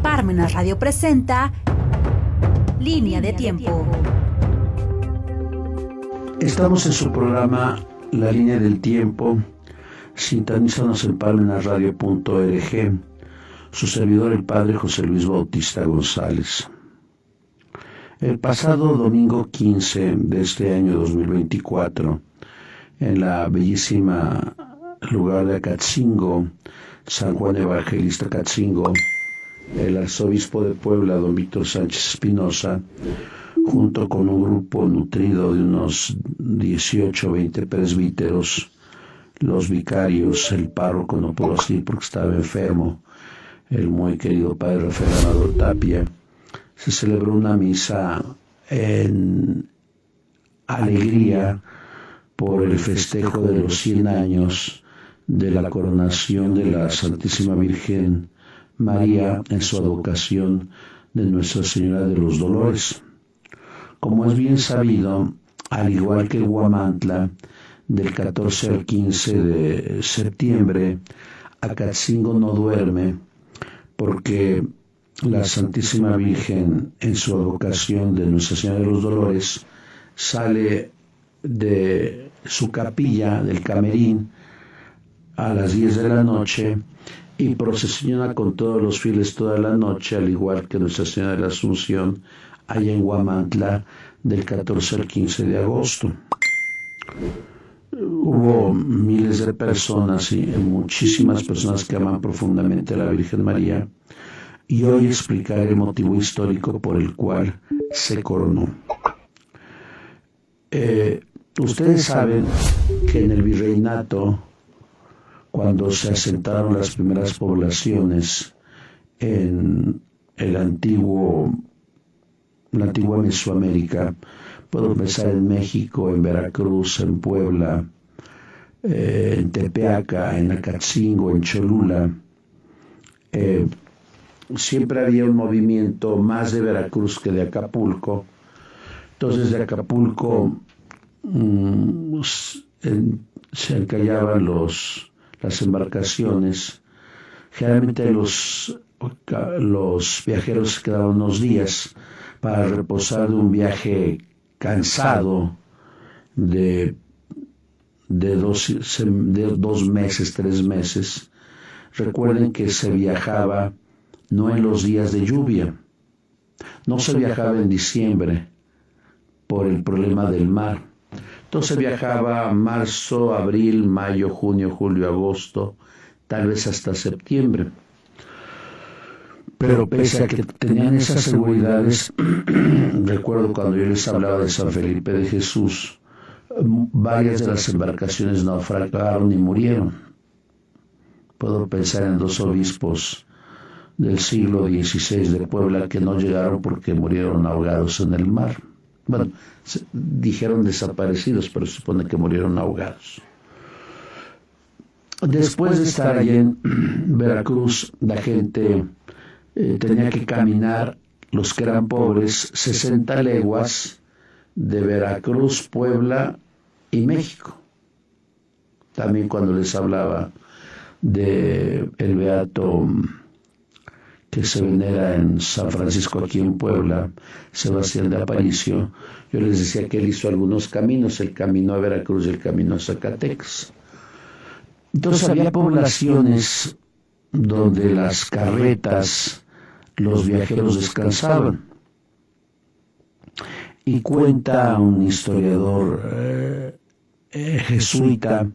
Parmenas Radio presenta Línea de Tiempo. Estamos en su programa La Línea del Tiempo. Sintonízanos en parmenasradio.org. Su servidor, el padre José Luis Bautista González. El pasado domingo 15 de este año 2024, en la bellísima lugar de Acatzingo, San Juan Evangelista Acatzingo, el arzobispo de Puebla, don Víctor Sánchez Espinosa, junto con un grupo nutrido de unos 18 o 20 presbíteros, los vicarios, el párroco no pudo asistir porque estaba enfermo, el muy querido padre Rafael Amador Tapia, se celebró una misa en alegría por el festejo de los 100 años de la coronación de la Santísima Virgen María en su advocación de Nuestra Señora de los Dolores. Como es bien sabido, al igual que Huamantla, del 14 al 15 de septiembre, Acatzingo no duerme porque la Santísima Virgen en su advocación de Nuestra Señora de los Dolores sale de su capilla, del camerín, a las 10 de la noche y procesiona con todos los fieles toda la noche, al igual que Nuestra Señora de la Asunción allá en Huamantla del 14 al 15 de agosto. Hubo miles de personas y muchísimas personas que aman profundamente a la Virgen María, y hoy explicaré el motivo histórico por el cual se coronó. Ustedes saben que en el virreinato, cuando se asentaron las primeras poblaciones en la antigua Mesoamérica, puedo pensar en México, en Veracruz, en Puebla, en Tepeaca, en Acatzingo, en Cholula, siempre había un movimiento más de Veracruz que de Acapulco. Entonces de Acapulco se encallaban las embarcaciones. Generalmente los viajeros se quedaban unos días para reposar de un viaje cansado de 2 meses, 3 meses. Recuerden que se viajaba no en los días de lluvia, no se viajaba en diciembre por el problema del mar. Entonces viajaba marzo, abril, mayo, junio, julio, agosto, tal vez hasta septiembre. Pero pese a que tenían esas seguridades, recuerdo cuando yo les hablaba de San Felipe de Jesús, varias de las embarcaciones naufragaron y murieron. Puedo pensar en 2 obispos del siglo XVI de Puebla que no llegaron porque murieron ahogados en el mar. Bueno, dijeron desaparecidos, pero se supone que murieron ahogados. Después de estar allí en Veracruz, la gente tenía que caminar, los que eran pobres, 60 leguas de Veracruz, Puebla y México. También cuando les hablaba de el beato que se venera en San Francisco aquí en Puebla, Sebastián de Aparicio, yo les decía que él hizo algunos caminos, el camino a Veracruz y el camino a Zacatecas. Entonces había poblaciones donde las carretas, los viajeros descansaban. Y cuenta un historiador jesuita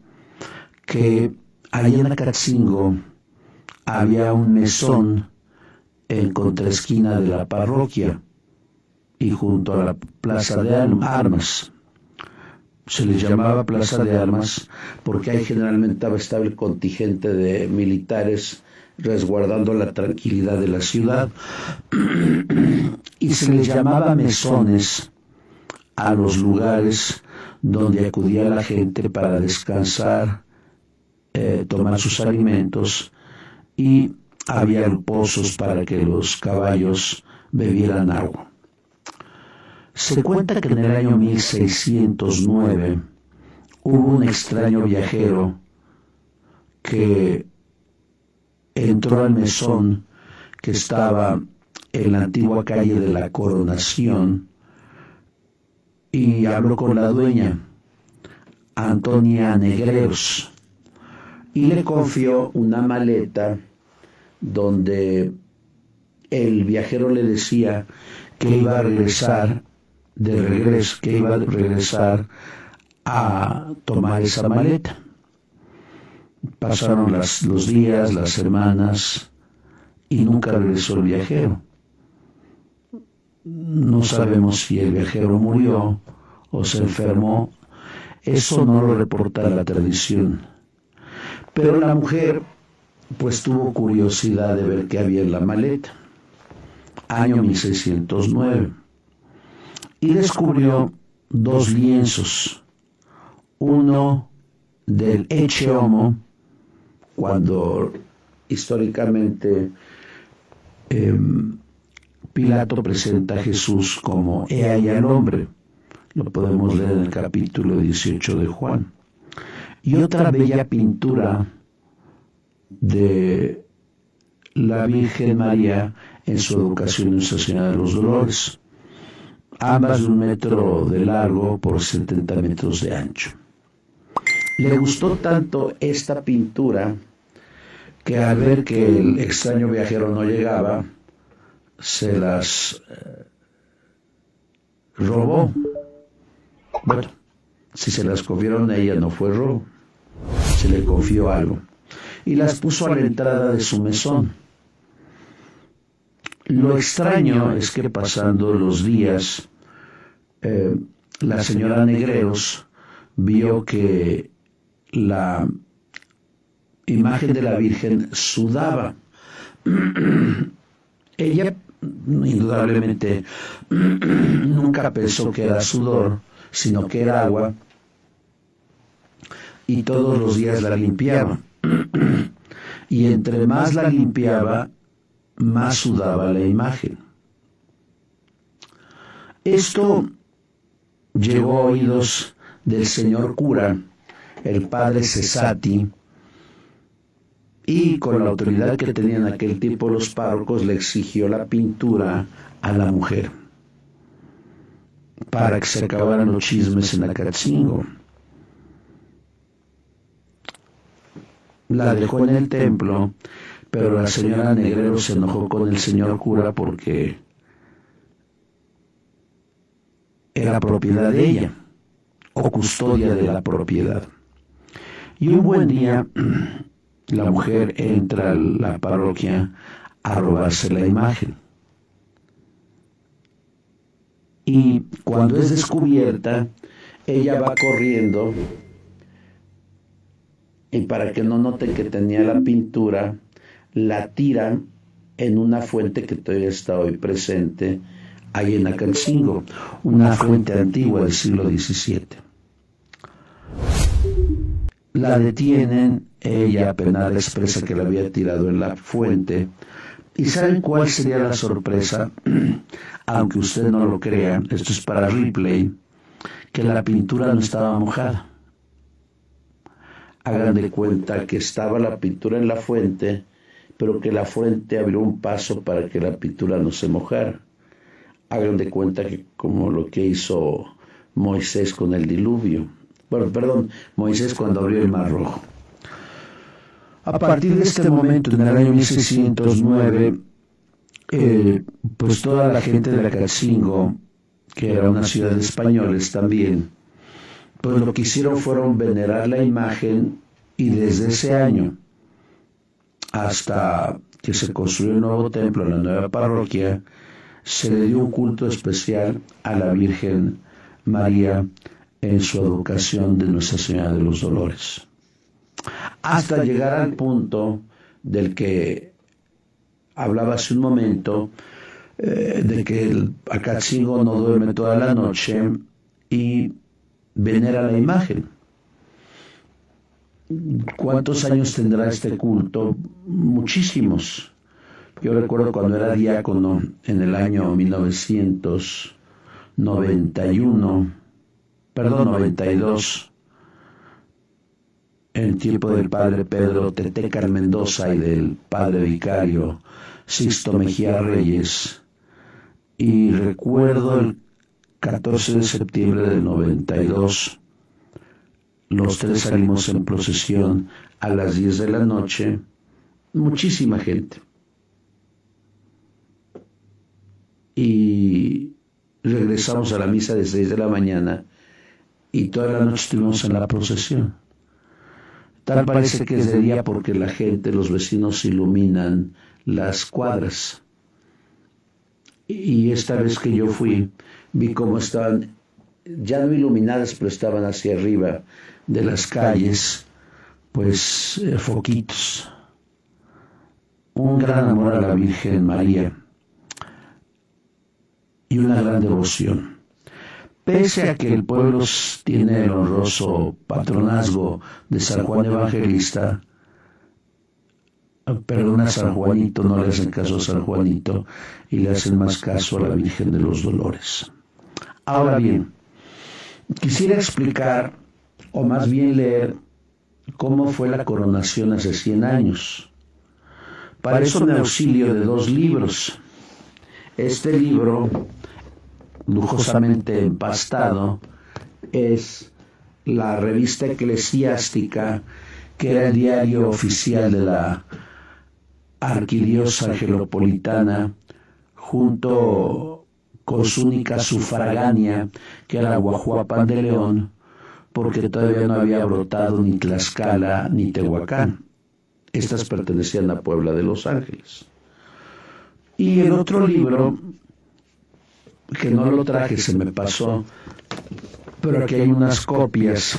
que allá en Acatzingo había un mesón en contraesquina de la parroquia y junto a la plaza de armas. Se les llamaba plaza de armas porque ahí generalmente estaba el contingente de militares resguardando la tranquilidad de la ciudad. Y se les llamaba mesones a los lugares donde acudía la gente para descansar, tomar sus alimentos, y había pozos para que los caballos bebieran agua. Se cuenta que en el año 1609 hubo un extraño viajero que entró al mesón que estaba en la antigua calle de la Coronación, y habló con la dueña, Antonia Negreros, y le confió una maleta donde el viajero le decía que iba a regresar a tomar esa maleta. Pasaron los días, las semanas, y nunca regresó el viajero. No sabemos si el viajero murió o se enfermó. Eso no lo reporta la tradición. Pero la mujer pues tuvo curiosidad de ver qué había en la maleta. Año 1609. Y descubrió 2 lienzos. Uno del Ecce Homo, cuando históricamente Pilato presenta a Jesús como He ahí al hombre. Lo podemos leer en el capítulo 18 de Juan. Y otra bella pintura de la Virgen María en su educación en Nuestra Señora de los Dolores, ambas de 1 metro de largo por 70 metros de ancho. Le gustó tanto esta pintura que al ver que el extraño viajero no llegaba, se las robó. Bueno, si se las confieron a ella no fue robo, se le confió algo, y las puso a la entrada de su mesón. Lo extraño es que pasando los días, la señora Negreros vio que la imagen de la Virgen sudaba. Ella indudablemente nunca pensó que era sudor, sino que era agua, y todos los días la limpiaba. Y entre más la limpiaba, más sudaba la imagen. Esto llegó a oídos del señor cura, el padre Cesati, y con la autoridad que tenían en aquel tiempo los párrocos, le exigió la pintura a la mujer para que se acabaran los chismes en Acatzingo. La dejó en el templo, pero la señora Negrero se enojó con el señor cura porque era propiedad de ella, o custodia de la propiedad. Y un buen día, la mujer entra a la parroquia a robarse la imagen. Y cuando es descubierta, ella va corriendo, y para que no noten que tenía la pintura, la tiran en una fuente que todavía está hoy presente ahí en Acatzingo, una fuente antigua del siglo XVII. La detienen, ella apenada expresa que la había tirado en la fuente. ¿Y saben cuál sería la sorpresa? Aunque usted no lo crea, esto es para replay, que la pintura no estaba mojada. Hagan de cuenta que estaba la pintura en la fuente, pero que la fuente abrió un paso para que la pintura no se mojara. Hagan de cuenta que como lo que hizo Moisés con el diluvio. Moisés cuando abrió el Mar Rojo. A partir de este momento, en el año 1609, pues toda la gente de Acatzingo, que era una ciudad de españoles también, pues lo que hicieron fueron venerar la imagen, y desde ese año hasta que se construyó el nuevo templo, la nueva parroquia, se le dio un culto especial a la Virgen María en su advocación de Nuestra Señora de los Dolores, hasta llegar al punto del que hablaba hace un momento, de que el Acatzingo no duerme toda la noche y venera la imagen. ¿Cuántos años tendrá este culto? Muchísimos. Yo recuerdo cuando era diácono en el año 1992, en tiempo del padre Pedro Tetecar Mendoza y del padre vicario Sixto Mejía Reyes, y recuerdo el 14 de septiembre del 92, los tres salimos en procesión a las 10 de la noche, muchísima gente, y regresamos a la misa de 6 de la mañana y toda la noche estuvimos en la procesión. Tal parece que es de día porque la gente, los vecinos iluminan las cuadras. Y esta vez que yo fui, vi cómo estaban, ya no iluminadas, pero estaban hacia arriba de las calles, pues foquitos. Un gran amor a la Virgen María y una gran devoción. Pese a que el pueblo tiene el honroso patronazgo de San Juan Evangelista, perdona, San Juanito, no le hacen caso a San Juanito y le hacen más caso a la Virgen de los Dolores. Ahora bien, quisiera explicar, o más bien leer, cómo fue la coronación hace 100 años. Para eso me auxilio de 2 libros. Este libro, lujosamente empastado, es la revista eclesiástica, que era el diario oficial de la arquidiócesis angelopolitana, junto con su única sufragánea, que era Guajuapan de León, porque todavía no había brotado ni Tlaxcala ni Tehuacán. Estas pertenecían a Puebla de Los Ángeles. Y el otro libro, que no lo traje, se me pasó, pero aquí hay unas copias.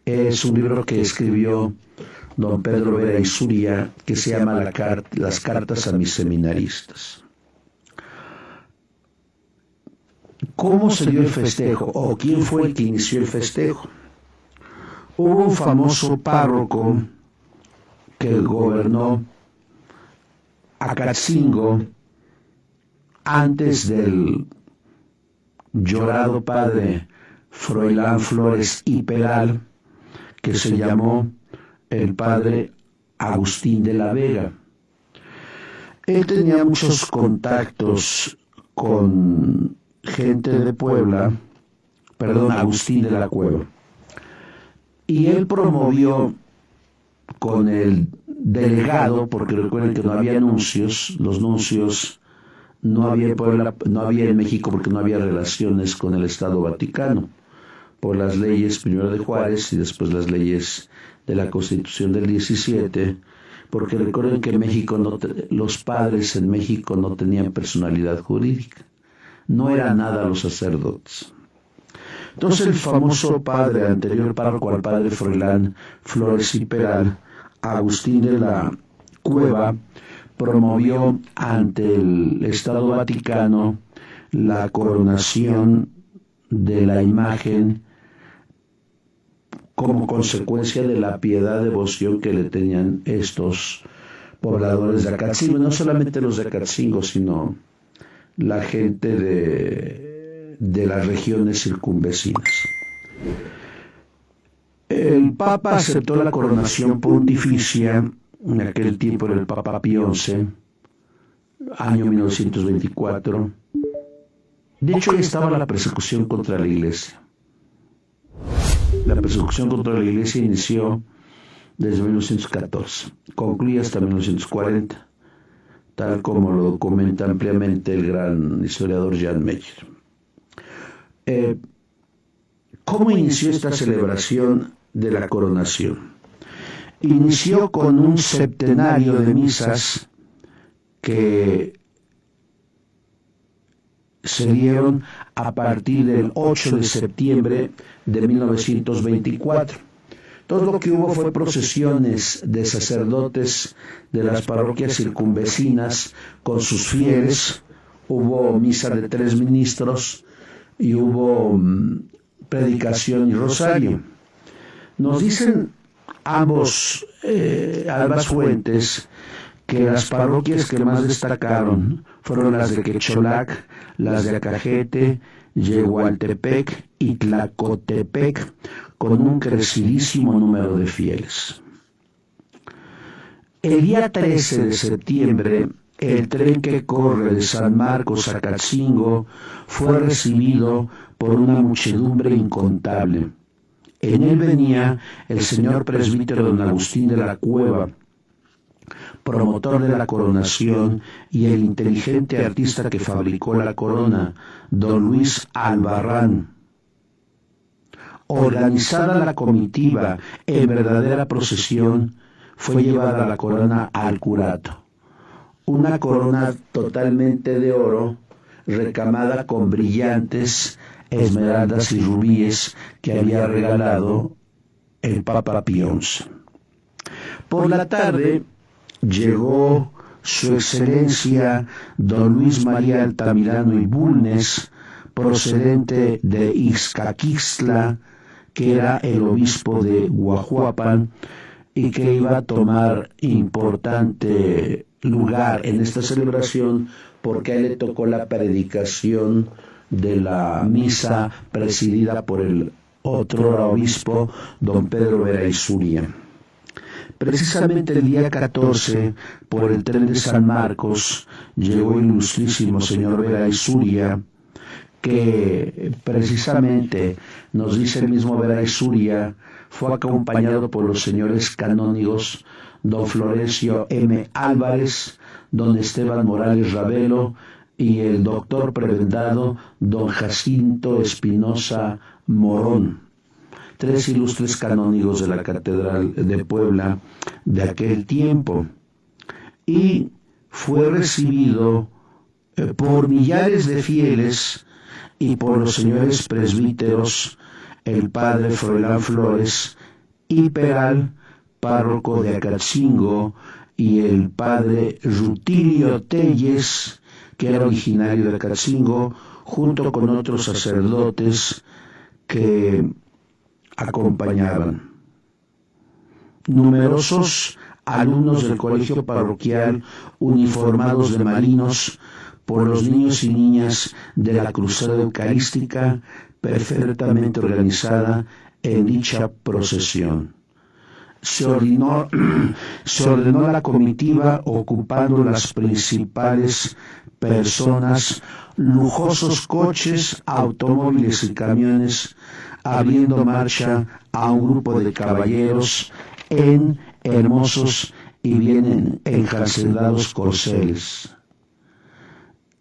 Es un libro que escribió don Pedro Vera Isuria, que se llama Las cartas a mis seminaristas. ¿Cómo se dio el festejo? ¿O quién fue el que inició el festejo? Hubo un famoso párroco que gobernó Acatzingo antes del llorado padre Froilán Flores y Peral, que se llamó el padre Agustín de la Vega. Él tenía muchos contactos con gente de Puebla, Agustín de la Cueva, y él promovió con el delegado, porque recuerden que no había nuncios, los nuncios no había en Puebla, no había en México porque no había relaciones con el Estado Vaticano, por las leyes primero de Juárez y después las leyes de la Constitución del 17, porque recuerden que en México los padres en México no tenían personalidad jurídica, no eran nada los sacerdotes. Entonces el famoso padre, anterior párroco al padre Froilán Flores y Peral, Agustín de la Cueva, promovió ante el Estado Vaticano la coronación de la imagen como consecuencia de la piedad, devoción que le tenían estos pobladores de Acatzingo, no solamente los de Acatzingo, sino la gente de las regiones circunvecinas. El Papa aceptó la coronación pontificia, en aquel tiempo era el Papa Pío XI, año 1924. De hecho, ahí estaba la persecución contra la Iglesia. La persecución contra la Iglesia inició desde 1914, concluye hasta 1940, tal como lo documenta ampliamente el gran historiador Jan Meyer. ¿Cómo inició esta celebración de la coronación? Inició con un septenario de misas que se dieron a partir del 8 de septiembre de 1924. Todo lo que hubo fue procesiones de sacerdotes de las parroquias circunvecinas con sus fieles, hubo misa de 3 ministros y hubo predicación y rosario. Nos dicen ambas fuentes que las parroquias que más destacaron fueron las de Quecholac, las de Acajete, Yehualtepec y Tlacotepec, con un crecidísimo número de fieles. El día 13 de septiembre, el tren que corre de San Marcos a Catzingo fue recibido por una muchedumbre incontable. En él venía el señor presbítero don Agustín de la Cueva, promotor de la coronación, y el inteligente artista que fabricó la corona, don Luis Albarrán. Organizada la comitiva en verdadera procesión, fue llevada la corona al curato. Una corona totalmente de oro, recamada con brillantes esmeraldas y rubíes que había regalado el Papa Pío XI. Por la tarde llegó su excelencia don Luis María Altamirano y Bulnes, procedente de Ixcaquixtla, que era el obispo de Guajuapan, y que iba a tomar importante lugar en esta celebración porque a él le tocó la predicación de la misa presidida por el otro obispo, don Pedro Verayzuria. Precisamente el día 14, por el tren de San Marcos, llegó el ilustrísimo señor Verayzuria, que precisamente, nos dice el mismo Verayzuria, fue acompañado por los señores canónigos don Florencio M. Álvarez, don Esteban Morales Ravelo y el doctor prebendado don Jacinto Espinosa Morón, tres ilustres canónigos de la Catedral de Puebla de aquel tiempo, y fue recibido por millares de fieles y por los señores presbíteros, el padre Froilán Flores y Peral, párroco de Acatzingo, y el padre Rutilio Telles, que era originario de Acatzingo, junto con otros sacerdotes que acompañaban. Numerosos alumnos del colegio parroquial, uniformados de marinos, por los niños y niñas de la Cruzada Eucarística, perfectamente organizada en dicha procesión. Se ordenó la comitiva ocupando las principales personas, lujosos coches, automóviles y camiones, abriendo marcha a un grupo de caballeros en hermosos y bien enjalcedados corceles.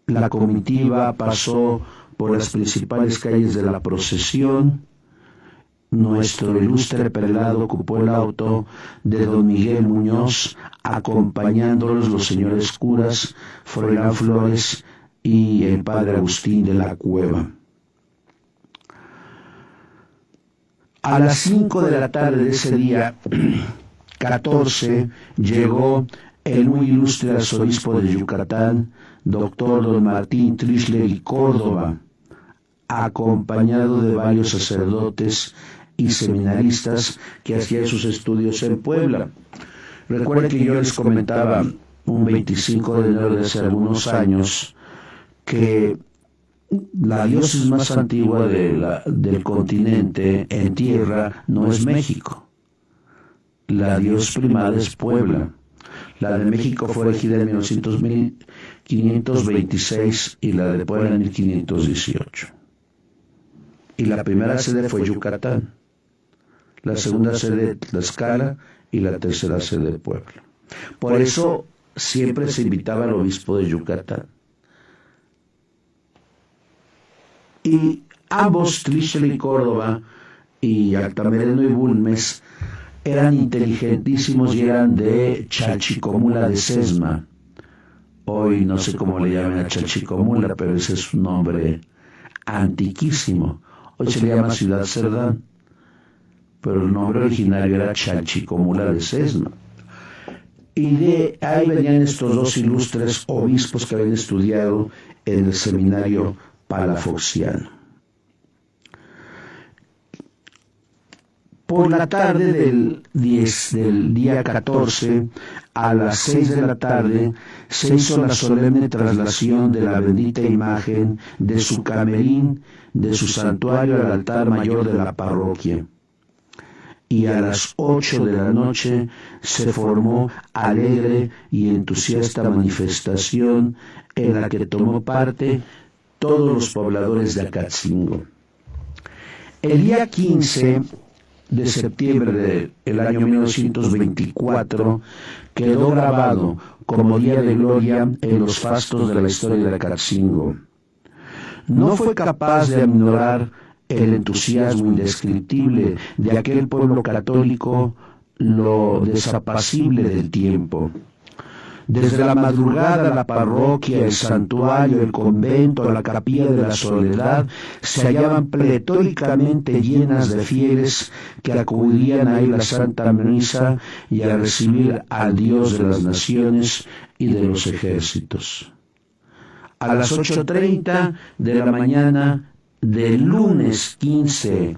La comitiva pasó por las principales calles de la procesión. Nuestro ilustre prelado ocupó el auto de don Miguel Muñoz, acompañándolos los señores curas Froilán Flores y el padre Agustín de la Cueva. A las 5 de la tarde de ese día 14 llegó el muy ilustre arzobispo de Yucatán, doctor don Martín Trischler y Córdoba, acompañado de varios sacerdotes y seminaristas que hacían sus estudios en Puebla. Recuerden que yo les comentaba un 25 de enero de hace algunos años que la diócesis más antigua del continente en tierra no es México. La diócesis primada es Puebla. La de México fue erigida en 1526 y la de Puebla en 1518. Y la primera sede fue Yucatán, la segunda sede Tlaxcala y la tercera sede Puebla. Por eso siempre se invitaba al obispo de Yucatán. Y ambos, Trischler y Córdoba, y Altamirano y Bulnes, eran inteligentísimos y eran de Chalchicomula de Sesma. Hoy no sé cómo le llaman a Chalchicomula, pero ese es un nombre antiquísimo. Hoy se le llama Ciudad Cerdán, pero el nombre originario era Chalchicomula de Sesma. Y de ahí venían estos dos ilustres obispos que habían estudiado en el seminario palafoxiano. Por la tarde del día 14, a las 6 de la tarde, se hizo la solemne traslación de la bendita imagen de su camerín, de su santuario al altar mayor de la parroquia. y a las 8 de la noche se formó alegre y entusiasta manifestación en la que tomó parte todos los pobladores de Acatzingo. El día 15 de septiembre del año 1924 quedó grabado como día de gloria en los fastos de la historia de Acatzingo. No fue capaz de aminorar el entusiasmo indescriptible de aquel pueblo católico lo desapacible del tiempo. Desde la madrugada la parroquia, el santuario, el convento, la capilla de la Soledad se hallaban pletóricamente llenas de fieles que acudían a ir a la Santa Misa y a recibir al Dios de las naciones y de los ejércitos. A las 8:30 de la mañana del lunes 15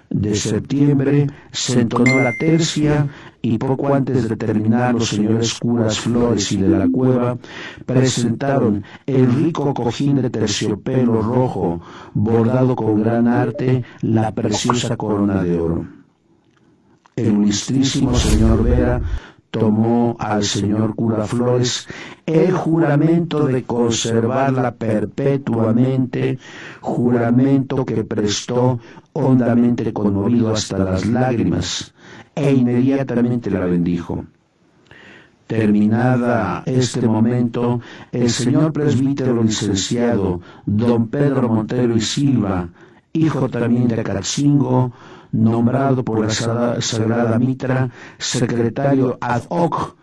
de septiembre se entonó la tercia y poco antes de terminar los señores curas Flores y de la Cueva presentaron el rico cojín de terciopelo rojo bordado con gran arte, la preciosa corona de oro. El ilustrísimo señor Vera tomó al señor cura Flores el juramento de conservarla perpetuamente, juramento que prestó hondamente conmovido hasta las lágrimas, e inmediatamente la bendijo. Terminada este momento, el señor presbítero licenciado don Pedro Montero y Silva, hijo también de Acatzingo, nombrado por la Sagrada Mitra secretario ad hoc,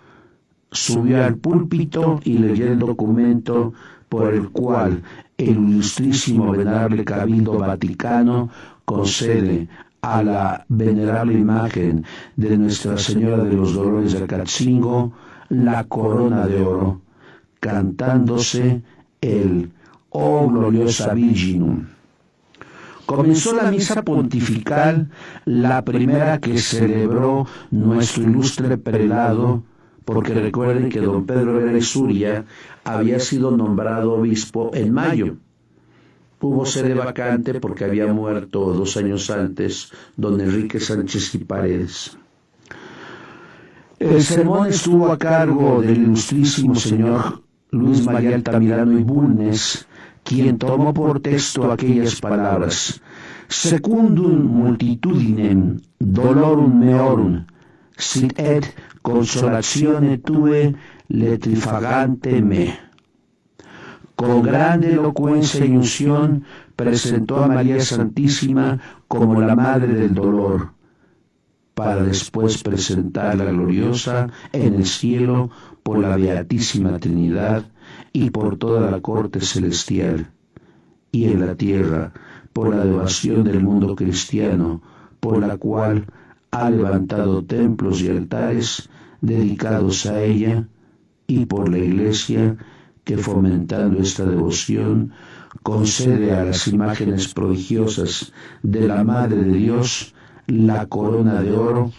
subió al púlpito y leyó el documento por el cual el ilustrísimo venerable Cabildo Vaticano concede a la venerable imagen de Nuestra Señora de los Dolores de Acatzingo la corona de oro, cantándose el O Gloriosa Virginum. Comenzó la misa pontifical, la primera que celebró nuestro ilustre prelado, porque recuerden que don Pedro Vera Suria había sido nombrado obispo en mayo. Hubo sede vacante porque había muerto 2 años antes don Enrique Sánchez y Paredes. El sermón estuvo a cargo del ilustrísimo señor Luis María Altamirano y Bulnes, quien tomó por texto aquellas palabras: secundum multitudinem dolorum meorum, sit et consolatione tue letrifagante me. Con grande elocuencia y unción presentó a María Santísima como la Madre del Dolor, para después presentarla gloriosa en el cielo por la Beatísima Trinidad y por toda la corte celestial, y en la tierra por la devoción del mundo cristiano, por la cual ha levantado templos y altares dedicados a ella, y por la Iglesia que, fomentando esta devoción, concede a las imágenes prodigiosas de la Madre de Dios la corona de oro,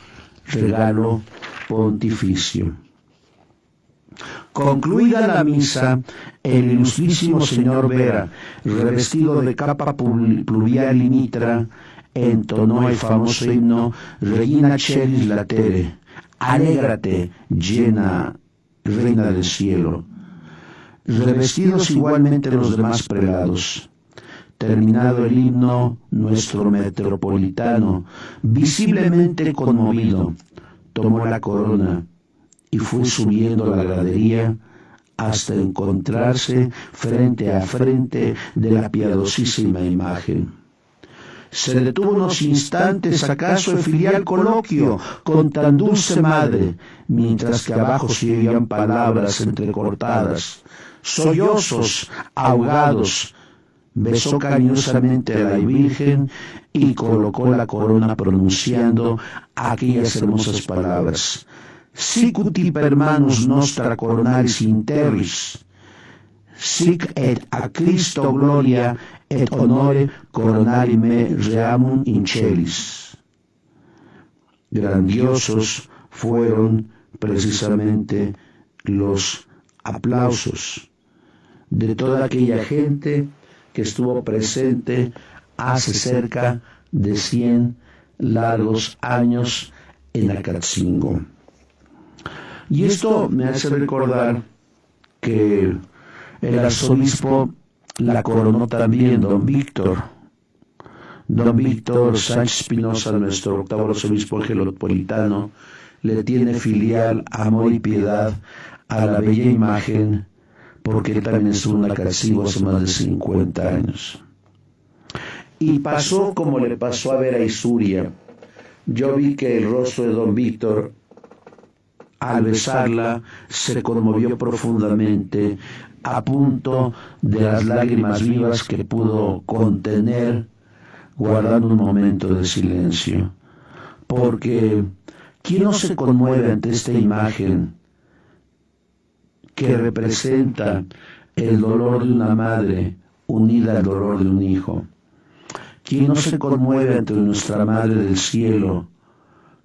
regalo pontificio. Concluida la misa, el ilustrísimo señor Vera, revestido de capa pluvial y mitra, entonó el famoso himno Regina Celis Latere, alégrate, llena, reina del cielo. Revestidos igualmente los demás prelados. Terminado el himno, nuestro metropolitano, visiblemente conmovido, tomó la corona y fue subiendo la gradería hasta encontrarse frente a frente de la piadosísima imagen. Se detuvo unos instantes acaso el filial coloquio con tan dulce madre, mientras que abajo se oían palabras entrecortadas, sollozos, ahogados. Besó cariñosamente a la Virgen y colocó la corona pronunciando aquellas hermosas palabras: Sicut per manus nostra coronaris interris, sic et a Cristo gloria et honore coronari me reamum in celis. Grandiosos fueron precisamente los aplausos de toda aquella gente que estuvo presente hace cerca de 100 largos años en Acatzingo. Y esto me hace recordar que el arzobispo la coronó también, don Víctor Sánchez Espinosa, nuestro octavo arzobispo angelopolitano, le tiene filial amor y piedad a la bella imagen, porque él también estuvo en Acatzingo hace más de 50 años. Y pasó como le pasó a Vera Isuria. Yo vi que el rostro de don Víctor, al besarla, se conmovió profundamente, a punto de las lágrimas vivas que pudo contener, guardando un momento de silencio. Porque, ¿quién no se conmueve ante esta imagen que representa el dolor de una madre unida al dolor de un hijo? ¿Quién no se conmueve ante nuestra Madre del Cielo,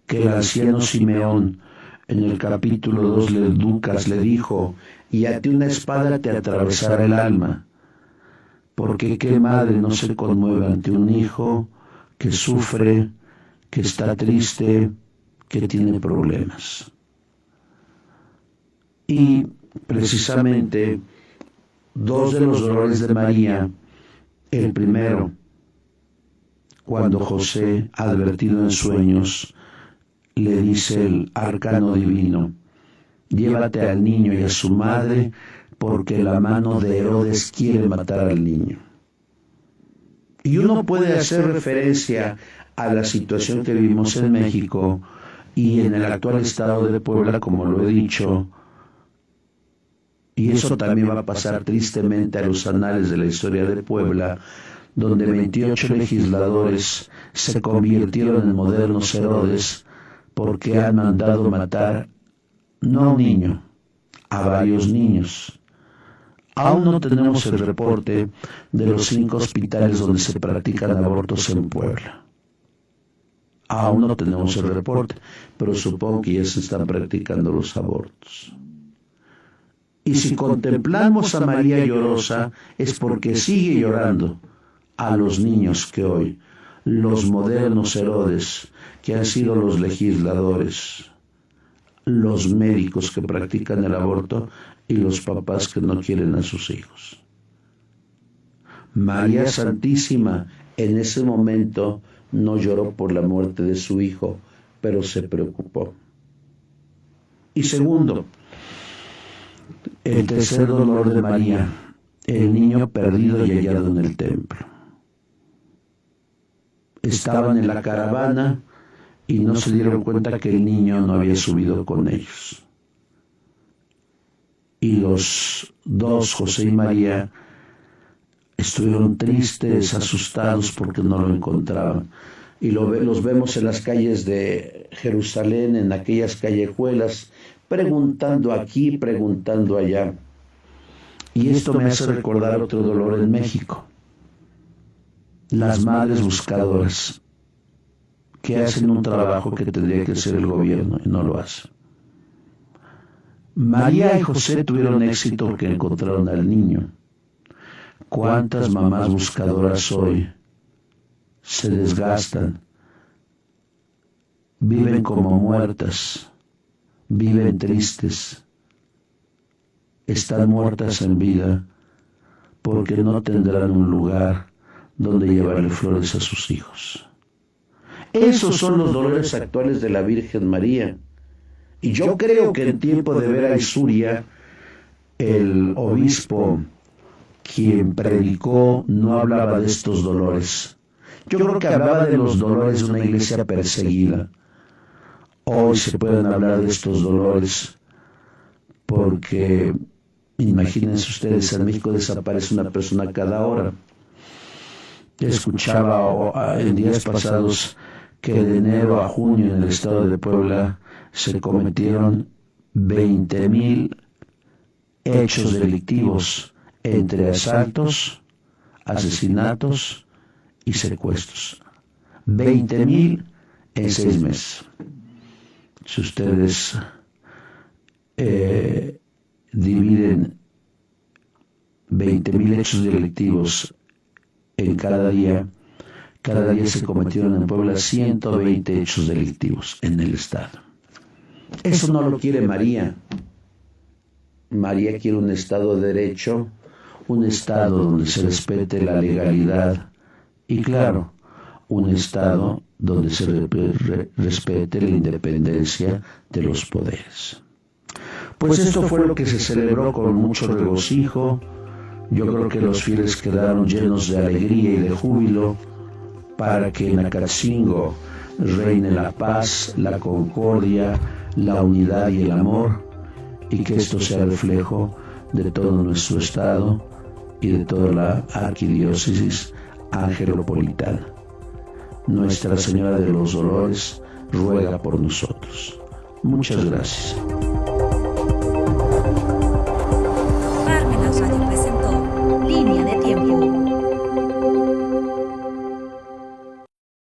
que el anciano Simeón en el capítulo 2 de Lucas le dijo: y a ti una espada te atravesará el alma? Porque qué madre no se conmueve ante un hijo que sufre, que está triste, que tiene problemas. Y precisamente dos de los dolores de María, el primero, cuando José, advertido en sueños, le dice el arcano divino: llévate al niño y a su madre, porque la mano de Herodes quiere matar al niño. Y uno puede hacer referencia a la situación que vivimos en México y en el actual estado de Puebla, como lo he dicho, y eso también va a pasar tristemente a los anales de la historia de Puebla, donde 28 legisladores se convirtieron en modernos Herodes porque han mandado matar no a un niño, a varios niños. Aún no tenemos el reporte de los 5 hospitales donde se practican abortos en Puebla. Aún no tenemos el reporte, pero supongo que ya se están practicando los abortos. Y si contemplamos a María llorosa, es porque sigue llorando a los niños que hoy, los modernos Herodes, que han sido los legisladores, los médicos que practican el aborto y los papás que no quieren a sus hijos. María Santísima en ese momento no lloró por la muerte de su hijo, pero se preocupó. Y segundo, el tercer dolor de María, el niño perdido y hallado en el templo. Estaban en la caravana y no se dieron cuenta que el niño no había subido con ellos. Y los dos, José y María, estuvieron tristes, asustados porque no lo encontraban. Y los vemos en las calles de Jerusalén, en aquellas callejuelas, preguntando aquí, preguntando allá. Y esto me hace recordar otro dolor en México. Las madres buscadoras, que hacen un trabajo que tendría que hacer el gobierno y no lo hace. María y José tuvieron éxito porque encontraron al niño. ¿Cuántas mamás buscadoras hoy se desgastan, viven como muertas, viven tristes, están muertas en vida porque no tendrán un lugar donde llevarle flores a sus hijos? Esos son los dolores actuales de la Virgen María. Y yo creo que en tiempo de Vera Isuria, el obispo quien predicó no hablaba de estos dolores. Yo creo que hablaba de los dolores de una iglesia perseguida. Hoy se pueden hablar de estos dolores porque, imagínense ustedes, en México desaparece una persona cada hora. Escuchaba en días pasados que de enero a junio en el estado de Puebla se cometieron 20,000 hechos delictivos entre asaltos, asesinatos y secuestros. 20,000 en 6 meses. Si ustedes dividen 20,000 hechos delictivos en cada día, Cada día se cometieron en Puebla 120 hechos delictivos en el Estado. Eso no lo quiere María. María quiere un Estado de derecho, un Estado donde se respete la legalidad y, claro, un Estado donde se respete la independencia de los poderes. Pues esto fue lo que se celebró con mucho regocijo. Yo creo que los fieles quedaron llenos de alegría y de júbilo para que en Acatzingo reine la paz, la concordia, la unidad y el amor, y que esto sea reflejo de todo nuestro Estado y de toda la arquidiócesis angelopolitana. Nuestra Señora de los Dolores ruega por nosotros. Muchas gracias.